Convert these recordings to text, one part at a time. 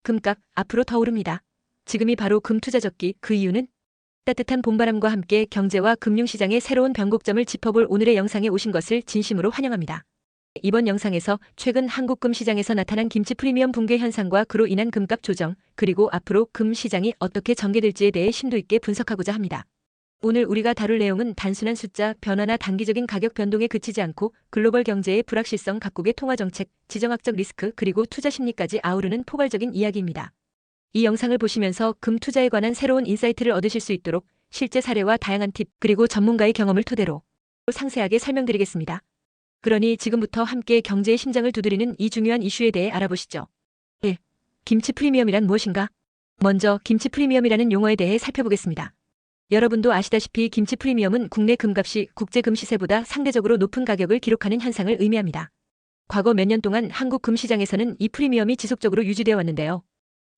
금값 앞으로 더 오릅니다. 지금이 바로 금 투자 적기. 그 이유는? 따뜻한 봄바람과 함께 경제와 금융시장의 새로운 변곡점을 짚어볼 오늘의 영상에 오신 것을 진심으로 환영합니다. 이번 영상에서 최근 한국 금 시장에서 나타난 김치 프리미엄 붕괴 현상과 그로 인한 금값 조정, 그리고 앞으로 금 시장이 어떻게 전개될지에 대해 심도 있게 분석하고자 합니다. 오늘 우리가 다룰 내용은 단순한 숫자 변화나 단기적인 가격 변동에 그치지 않고 글로벌 경제의 불확실성, 각국의 통화정책, 지정학적 리스크, 그리고 투자 심리까지 아우르는 포괄적인 이야기입니다. 이 영상을 보시면서 금 투자에 관한 새로운 인사이트를 얻으실 수 있도록 실제 사례와 다양한 팁, 그리고 전문가의 경험을 토대로 상세하게 설명드리겠습니다. 그러니 지금부터 함께 경제의 심장을 두드리는 이 중요한 이슈에 대해 알아보시죠. 1. 김치 프리미엄이란 무엇인가? 먼저 김치 프리미엄이라는 용어에 대해 살펴보겠습니다. 여러분도 아시다시피 김치 프리미엄은 국내 금값이 국제 금 시세보다 상대적으로 높은 가격을 기록하는 현상을 의미합니다. 과거 몇 년 동안 한국 금 시장에서는 이 프리미엄이 지속적으로 유지되어 왔는데요.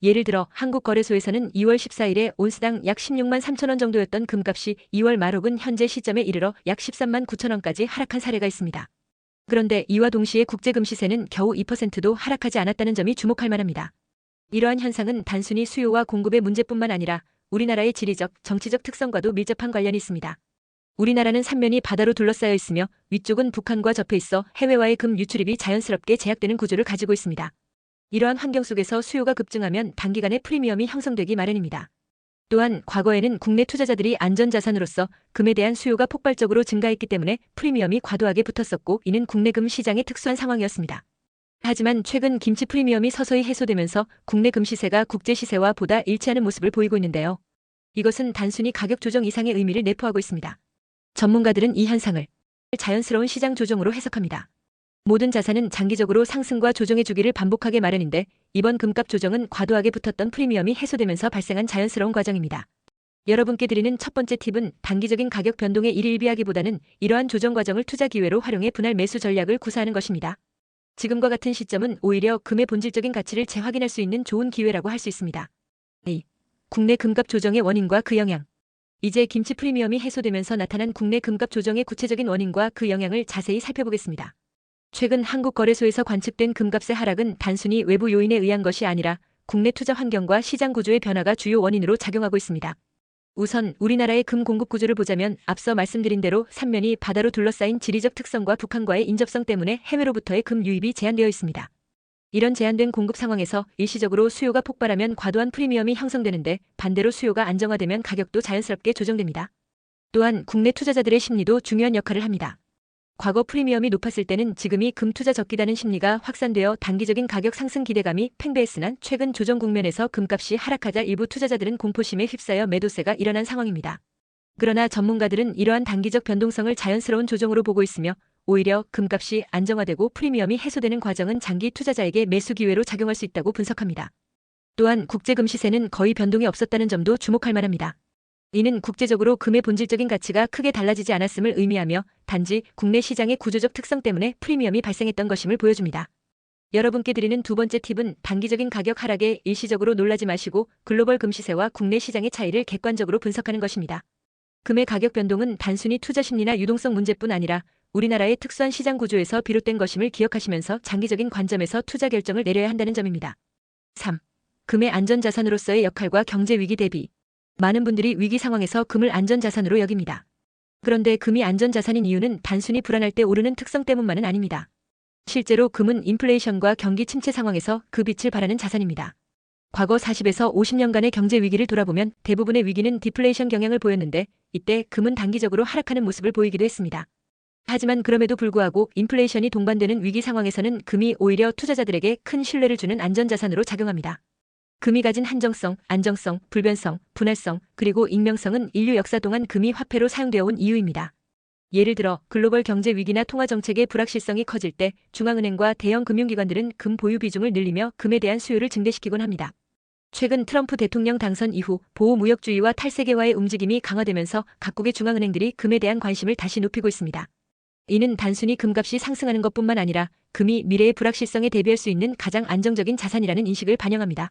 예를 들어 한국거래소에서는 2월 14일에 온스당 약 16만 3천 원 정도였던 금값이 2월 말 혹은 현재 시점에 이르러 약 13만 9천 원까지 하락한 사례가 있습니다. 그런데 이와 동시에 국제 금 시세는 겨우 2%도 하락하지 않았다는 점이 주목할 만합니다. 이러한 현상은 단순히 수요와 공급의 문제뿐만 아니라 우리나라의 지리적, 정치적 특성과도 밀접한 관련이 있습니다. 우리나라는 삼면이 바다로 둘러싸여 있으며 위쪽은 북한과 접해 있어 해외와의 금 유출입이 자연스럽게 제약되는 구조를 가지고 있습니다. 이러한 환경 속에서 수요가 급증하면 단기간에 프리미엄이 형성되기 마련입니다. 또한 과거에는 국내 투자자들이 안전자산으로서 금에 대한 수요가 폭발적으로 증가했기 때문에 프리미엄이 과도하게 붙었었고, 이는 국내 금 시장의 특수한 상황이었습니다. 하지만 최근 김치 프리미엄이 서서히 해소되면서 국내 금 시세가 국제 시세와 보다 일치하는 모습을 보이고 있는데요. 이것은 단순히 가격 조정 이상의 의미를 내포하고 있습니다. 전문가들은 이 현상을 자연스러운 시장 조정으로 해석합니다. 모든 자산은 장기적으로 상승과 조정의 주기를 반복하게 마련인데, 이번 금값 조정은 과도하게 붙었던 프리미엄이 해소되면서 발생한 자연스러운 과정입니다. 여러분께 드리는 첫 번째 팁은 단기적인 가격 변동에 일희일비하기보다는 이러한 조정 과정을 투자 기회로 활용해 분할 매수 전략을 구사하는 것입니다. 지금과 같은 시점은 오히려 금의 본질적인 가치를 재확인할 수 있는 좋은 기회라고 할 수 있습니다. 2. 국내 금값 조정의 원인과 그 영향. 이제 김치 프리미엄이 해소되면서 나타난 국내 금값 조정의 구체적인 원인과 그 영향을 자세히 살펴보겠습니다. 최근 한국거래소에서 관측된 금값의 하락은 단순히 외부 요인에 의한 것이 아니라 국내 투자 환경과 시장 구조의 변화가 주요 원인으로 작용하고 있습니다. 우선 우리나라의 금 공급 구조를 보자면 앞서 말씀드린 대로 삼면이 바다로 둘러싸인 지리적 특성과 북한과의 인접성 때문에 해외로부터의 금 유입이 제한되어 있습니다. 이런 제한된 공급 상황에서 일시적으로 수요가 폭발하면 과도한 프리미엄이 형성되는데, 반대로 수요가 안정화되면 가격도 자연스럽게 조정됩니다. 또한 국내 투자자들의 심리도 중요한 역할을 합니다. 과거 프리미엄이 높았을 때는 지금이 금 투자 적기다는 심리가 확산되어 단기적인 가격 상승 기대감이 팽배했으나, 최근 조정 국면에서 금값이 하락하자 일부 투자자들은 공포심에 휩싸여 매도세가 일어난 상황입니다. 그러나 전문가들은 이러한 단기적 변동성을 자연스러운 조정으로 보고 있으며, 오히려 금값이 안정화되고 프리미엄이 해소되는 과정은 장기 투자자에게 매수 기회로 작용할 수 있다고 분석합니다. 또한 국제 금 시세는 거의 변동이 없었다는 점도 주목할 만합니다. 이는 국제적으로 금의 본질적인 가치가 크게 달라지지 않았음을 의미하며, 단지 국내 시장의 구조적 특성 때문에 프리미엄이 발생했던 것임을 보여줍니다. 여러분께 드리는 두 번째 팁은 단기적인 가격 하락에 일시적으로 놀라지 마시고 글로벌 금 시세와 국내 시장의 차이를 객관적으로 분석하는 것입니다. 금의 가격 변동은 단순히 투자 심리나 유동성 문제뿐 아니라 우리나라의 특수한 시장 구조에서 비롯된 것임을 기억하시면서 장기적인 관점에서 투자 결정을 내려야 한다는 점입니다. 3. 금의 안전자산으로서의 역할과 경제 위기 대비. 많은 분들이 위기 상황에서 금을 안전자산으로 여깁니다. 그런데 금이 안전자산인 이유는 단순히 불안할 때 오르는 특성 때문만은 아닙니다. 실제로 금은 인플레이션과 경기 침체 상황에서 그 빛을 발하는 자산입니다. 과거 40에서 50년간의 경제 위기를 돌아보면 대부분의 위기는 디플레이션 경향을 보였는데, 이때 금은 단기적으로 하락하는 모습을 보이기도 했습니다. 하지만 그럼에도 불구하고 인플레이션이 동반되는 위기 상황에서는 금이 오히려 투자자들에게 큰 신뢰를 주는 안전자산으로 작용합니다. 금이 가진 한정성, 안정성, 불변성, 분할성, 그리고 익명성은 인류 역사 동안 금이 화폐로 사용되어 온 이유입니다. 예를 들어 글로벌 경제 위기나 통화 정책의 불확실성이 커질 때 중앙은행과 대형 금융기관들은 금 보유 비중을 늘리며 금에 대한 수요를 증대시키곤 합니다. 최근 트럼프 대통령 당선 이후 보호무역주의와 탈세계화의 움직임이 강화되면서 각국의 중앙은행들이 금에 대한 관심을 다시 높이고 있습니다. 이는 단순히 금값이 상승하는 것뿐만 아니라 금이 미래의 불확실성에 대비할 수 있는 가장 안정적인 자산이라는 인식을 반영합니다.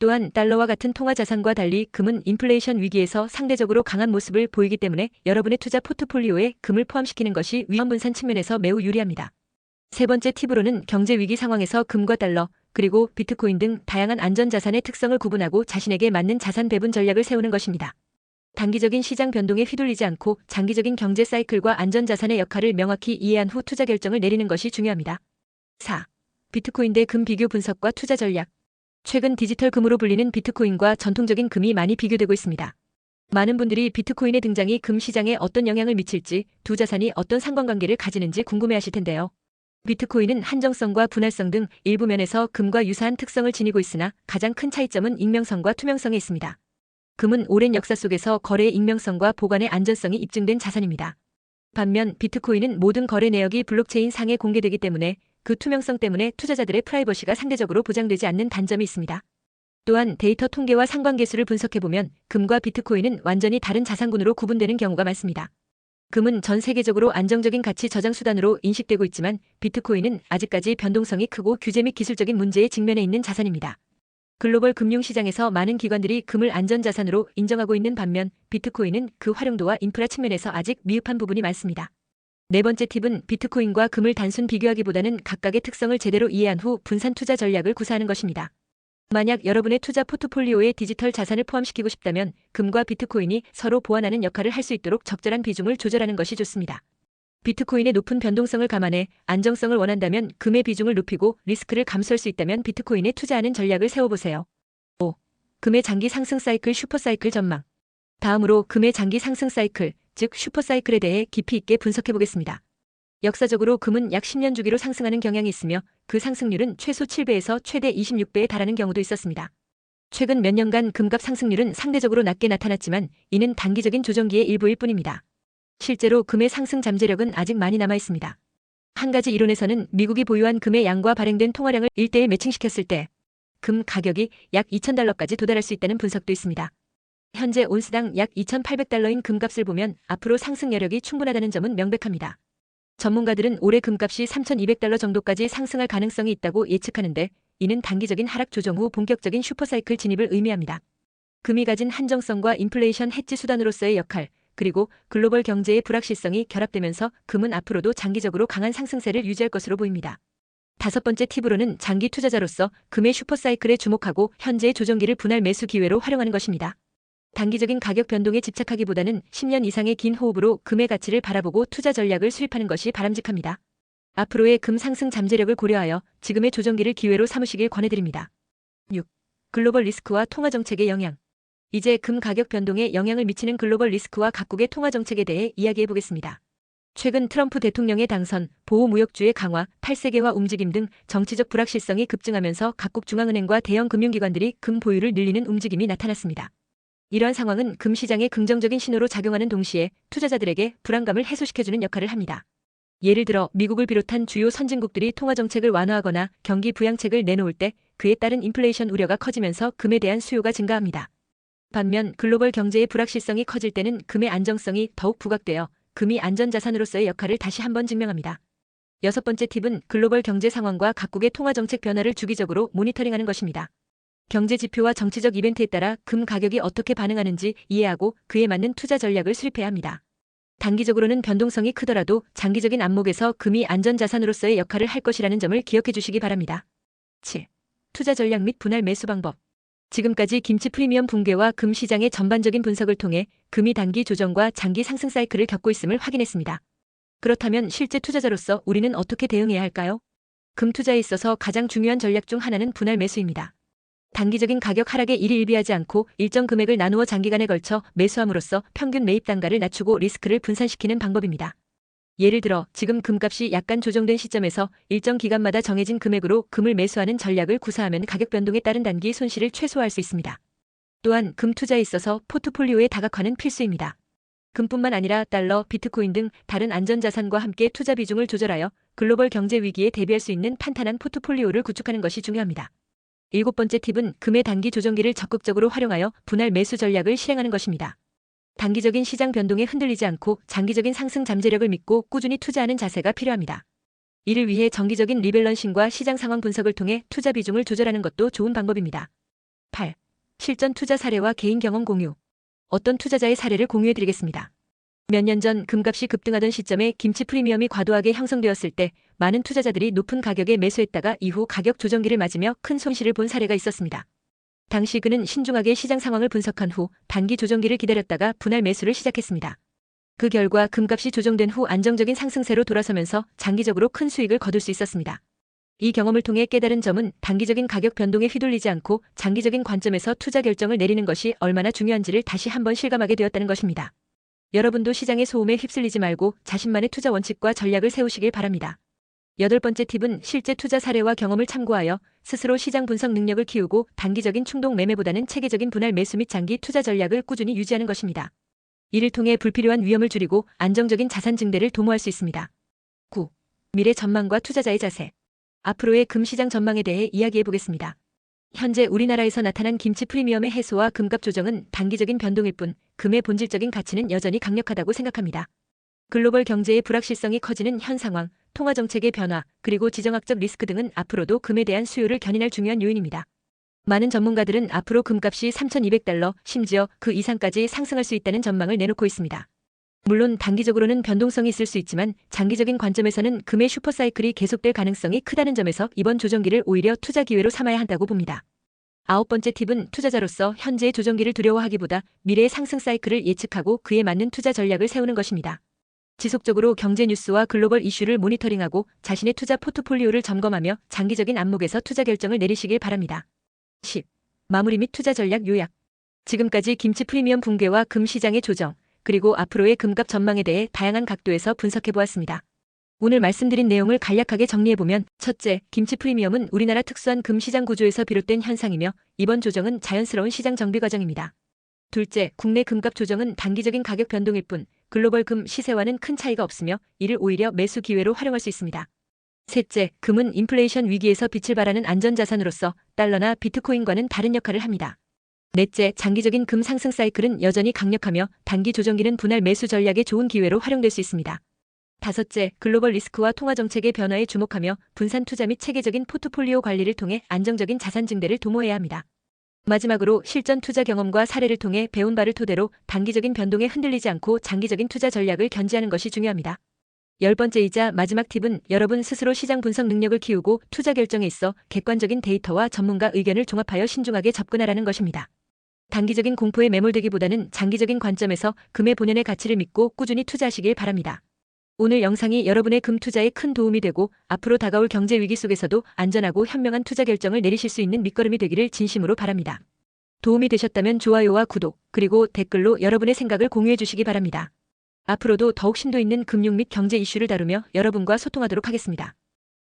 또한 달러와 같은 통화 자산과 달리 금은 인플레이션 위기에서 상대적으로 강한 모습을 보이기 때문에 여러분의 투자 포트폴리오에 금을 포함시키는 것이 위험 분산 측면에서 매우 유리합니다. 세 번째 팁으로는 경제 위기 상황에서 금과 달러, 그리고 비트코인 등 다양한 안전자산의 특성을 구분하고 자신에게 맞는 자산 배분 전략을 세우는 것입니다. 단기적인 시장 변동에 휘둘리지 않고 장기적인 경제 사이클과 안전자산의 역할을 명확히 이해한 후 투자 결정을 내리는 것이 중요합니다. 4. 비트코인 대 금 비교 분석과 투자 전략. 최근 디지털 금으로 불리는 비트코인과 전통적인 금이 많이 비교되고 있습니다. 많은 분들이 비트코인의 등장이 금 시장에 어떤 영향을 미칠지, 두 자산이 어떤 상관관계를 가지는지 궁금해하실 텐데요. 비트코인은 한정성과 분할성 등 일부 면에서 금과 유사한 특성을 지니고 있으나 가장 큰 차이점은 익명성과 투명성에 있습니다. 금은 오랜 역사 속에서 거래의 익명성과 보관의 안전성이 입증된 자산입니다. 반면 비트코인은 모든 거래 내역이 블록체인 상에 공개되기 때문에 그 투명성 때문에 투자자들의 프라이버시가 상대적으로 보장되지 않는 단점이 있습니다. 또한 데이터 통계와 상관계수를 분석해보면 금과 비트코인은 완전히 다른 자산군으로 구분되는 경우가 많습니다. 금은 전 세계적으로 안정적인 가치 저장 수단으로 인식되고 있지만 비트코인은 아직까지 변동성이 크고 규제 및 기술적인 문제에 직면해 있는 자산입니다. 글로벌 금융시장에서 많은 기관들이 금을 안전자산으로 인정하고 있는 반면 비트코인은 그 활용도와 인프라 측면에서 아직 미흡한 부분이 많습니다. 네 번째 팁은 비트코인과 금을 단순 비교하기보다는 각각의 특성을 제대로 이해한 후 분산 투자 전략을 구사하는 것입니다. 만약 여러분의 투자 포트폴리오에 디지털 자산을 포함시키고 싶다면 금과 비트코인이 서로 보완하는 역할을 할 수 있도록 적절한 비중을 조절하는 것이 좋습니다. 비트코인의 높은 변동성을 감안해 안정성을 원한다면 금의 비중을 높이고 리스크를 감수할 수 있다면 비트코인에 투자하는 전략을 세워보세요. 5. 금의 장기 상승 사이클 슈퍼사이클 전망. 다음으로 금의 장기 상승 사이클, 즉 슈퍼사이클에 대해 깊이 있게 분석해보겠습니다. 역사적으로 금은 약 10년 주기로 상승하는 경향이 있으며 그 상승률은 최소 7배에서 최대 26배에 달하는 경우도 있었습니다. 최근 몇 년간 금값 상승률은 상대적으로 낮게 나타났지만 이는 단기적인 조정기의 일부일 뿐입니다. 실제로 금의 상승 잠재력은 아직 많이 남아 있습니다. 한 가지 이론에서는 미국이 보유한 금의 양과 발행된 통화량을 1대1 매칭시켰을 때 금 가격이 약 2,000달러까지 도달할 수 있다는 분석도 있습니다. 현재 온스당 약 2,800달러인 금값을 보면 앞으로 상승 여력이 충분하다는 점은 명백합니다. 전문가들은 올해 금값이 3,200달러 정도까지 상승할 가능성이 있다고 예측하는데 이는 단기적인 하락 조정 후 본격적인 슈퍼사이클 진입을 의미합니다. 금이 가진 한정성과 인플레이션 해지 수단으로서의 역할, 그리고 글로벌 경제의 불확실성이 결합되면서 금은 앞으로도 장기적으로 강한 상승세를 유지할 것으로 보입니다. 다섯 번째 팁으로는 장기 투자자로서 금의 슈퍼사이클에 주목하고 현재의 조정기를 분할 매수 기회로 활용하는 것입니다. 단기적인 가격 변동에 집착하기보다는 10년 이상의 긴 호흡으로 금의 가치를 바라보고 투자 전략을 수립하는 것이 바람직합니다. 앞으로의 금 상승 잠재력을 고려하여 지금의 조정기를 기회로 삼으시길 권해드립니다. 6. 글로벌 리스크와 통화 정책의 영향. 이제 금 가격 변동에 영향을 미치는 글로벌 리스크와 각국의 통화 정책에 대해 이야기해 보겠습니다. 최근 트럼프 대통령의 당선, 보호무역주의 강화, 8세계화 움직임 등 정치적 불확실성이 급증하면서 각국 중앙은행과 대형 금융기관들이 금 보유를 늘리는 움직임이 나타났습니다. 이러한 상황은 금 시장에 긍정적인 신호로 작용하는 동시에 투자자들에게 불안감을 해소시켜주는 역할을 합니다. 예를 들어 미국을 비롯한 주요 선진국들이 통화정책을 완화하거나 경기 부양책을 내놓을 때 그에 따른 인플레이션 우려가 커지면서 금에 대한 수요가 증가합니다. 반면 글로벌 경제의 불확실성이 커질 때는 금의 안정성이 더욱 부각되어 금이 안전자산으로서의 역할을 다시 한번 증명합니다. 여섯 번째 팁은 글로벌 경제 상황과 각국의 통화정책 변화를 주기적으로 모니터링하는 것입니다. 경제 지표와 정치적 이벤트에 따라 금 가격이 어떻게 반응하는지 이해하고 그에 맞는 투자 전략을 수립해야 합니다. 단기적으로는 변동성이 크더라도 장기적인 안목에서 금이 안전자산으로서의 역할을 할 것이라는 점을 기억해 주시기 바랍니다. 7. 투자 전략 및 분할 매수 방법. 지금까지 김치 프리미엄 붕괴와 금 시장의 전반적인 분석을 통해 금이 단기 조정과 장기 상승 사이클을 겪고 있음을 확인했습니다. 그렇다면 실제 투자자로서 우리는 어떻게 대응해야 할까요? 금 투자에 있어서 가장 중요한 전략 중 하나는 분할 매수입니다. 단기적인 가격 하락에 일희일비하지 않고 일정 금액을 나누어 장기간에 걸쳐 매수함으로써 평균 매입 단가를 낮추고 리스크를 분산시키는 방법입니다. 예를 들어 지금 금값이 약간 조정된 시점에서 일정 기간마다 정해진 금액으로 금을 매수하는 전략을 구사하면 가격 변동에 따른 단기 손실을 최소화할 수 있습니다. 또한 금 투자에 있어서 포트폴리오의 다각화는 필수입니다. 금뿐만 아니라 달러, 비트코인 등 다른 안전자산과 함께 투자 비중을 조절하여 글로벌 경제 위기에 대비할 수 있는 탄탄한 포트폴리오를 구축하는 것이 중요합니다. 일곱 번째 팁은 금의 단기 조정기를 적극적으로 활용하여 분할 매수 전략을 실행하는 것입니다. 단기적인 시장 변동에 흔들리지 않고 장기적인 상승 잠재력을 믿고 꾸준히 투자하는 자세가 필요합니다. 이를 위해 정기적인 리밸런싱과 시장 상황 분석을 통해 투자 비중을 조절하는 것도 좋은 방법입니다. 8. 실전 투자 사례와 개인 경험 공유. 어떤 투자자의 사례를 공유해드리겠습니다. 몇 년 전 금값이 급등하던 시점에 김치 프리미엄이 과도하게 형성되었을 때 많은 투자자들이 높은 가격에 매수했다가 이후 가격 조정기를 맞으며 큰 손실을 본 사례가 있었습니다. 당시 그는 신중하게 시장 상황을 분석한 후 단기 조정기를 기다렸다가 분할 매수를 시작했습니다. 그 결과 금값이 조정된 후 안정적인 상승세로 돌아서면서 장기적으로 큰 수익을 거둘 수 있었습니다. 이 경험을 통해 깨달은 점은 단기적인 가격 변동에 휘둘리지 않고 장기적인 관점에서 투자 결정을 내리는 것이 얼마나 중요한지를 다시 한번 실감하게 되었다는 것입니다. 여러분도 시장의 소음에 휩쓸리지 말고 자신만의 투자 원칙과 전략을 세우시길 바랍니다. 8번째 팁은 실제 투자 사례와 경험을 참고하여 스스로 시장 분석 능력을 키우고 단기적인 충동 매매보다는 체계적인 분할 매수 및 장기 투자 전략을 꾸준히 유지하는 것입니다. 이를 통해 불필요한 위험을 줄이고 안정적인 자산 증대를 도모할 수 있습니다. 9. 미래 전망과 투자자의 자세. 앞으로의 금 시장 전망에 대해 이야기해 보겠습니다. 현재 우리나라에서 나타난 김치 프리미엄의 해소와 금값 조정은 단기적인 변동일 뿐 금의 본질적인 가치는 여전히 강력하다고 생각합니다. 글로벌 경제의 불확실성이 커지는 현 상황, 통화정책의 변화, 그리고 지정학적 리스크 등은 앞으로도 금에 대한 수요를 견인할 중요한 요인입니다. 많은 전문가들은 앞으로 금값이 $3,200, 심지어 그 이상까지 상승할 수 있다는 전망을 내놓고 있습니다. 물론 단기적으로는 변동성이 있을 수 있지만 장기적인 관점에서는 금의 슈퍼사이클이 계속될 가능성이 크다는 점에서 이번 조정기를 오히려 투자 기회로 삼아야 한다고 봅니다. 9번째 팁은 투자자로서 현재의 조정기를 두려워하기보다 미래의 상승 사이클을 예측하고 그에 맞는 투자 전략을 세우는 것입니다. 지속적으로 경제 뉴스와 글로벌 이슈를 모니터링하고 자신의 투자 포트폴리오를 점검하며 장기적인 안목에서 투자 결정을 내리시길 바랍니다. 10. 마무리 및 투자 전략 요약. 지금까지 김치 프리미엄 붕괴와 금 시장의 조정, 그리고 앞으로의 금값 전망에 대해 다양한 각도에서 분석해보았습니다. 오늘 말씀드린 내용을 간략하게 정리해보면 첫째, 김치 프리미엄은 우리나라 특수한 금 시장 구조에서 비롯된 현상이며 이번 조정은 자연스러운 시장 정비 과정입니다. 둘째, 국내 금값 조정은 단기적인 가격 변동일 뿐 글로벌 금 시세와는 큰 차이가 없으며 이를 오히려 매수 기회로 활용할 수 있습니다. 셋째, 금은 인플레이션 위기에서 빛을 발하는 안전자산으로서 달러나 비트코인과는 다른 역할을 합니다. 넷째, 장기적인 금 상승 사이클은 여전히 강력하며 단기 조정기는 분할 매수 전략의 좋은 기회로 활용될 수 있습니다. 다섯째, 글로벌 리스크와 통화정책의 변화에 주목하며 분산 투자 및 체계적인 포트폴리오 관리를 통해 안정적인 자산 증대를 도모해야 합니다. 마지막으로 실전 투자 경험과 사례를 통해 배운 바를 토대로 단기적인 변동에 흔들리지 않고 장기적인 투자 전략을 견지하는 것이 중요합니다. 10번째이자 마지막 팁은 여러분 스스로 시장 분석 능력을 키우고 투자 결정에 있어 객관적인 데이터와 전문가 의견을 종합하여 신중하게 접근하라는 것입니다. 단기적인 공포에 매몰되기보다는 장기적인 관점에서 금의 본연의 가치를 믿고 꾸준히 투자하시길 바랍니다. 오늘 영상이 여러분의 금 투자에 큰 도움이 되고 앞으로 다가올 경제 위기 속에서도 안전하고 현명한 투자 결정을 내리실 수 있는 밑거름이 되기를 진심으로 바랍니다. 도움이 되셨다면 좋아요와 구독, 그리고 댓글로 여러분의 생각을 공유해 주시기 바랍니다. 앞으로도 더욱 심도 있는 금융 및 경제 이슈를 다루며 여러분과 소통하도록 하겠습니다.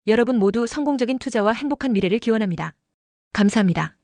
여러분 모두 성공적인 투자와 행복한 미래를 기원합니다. 감사합니다.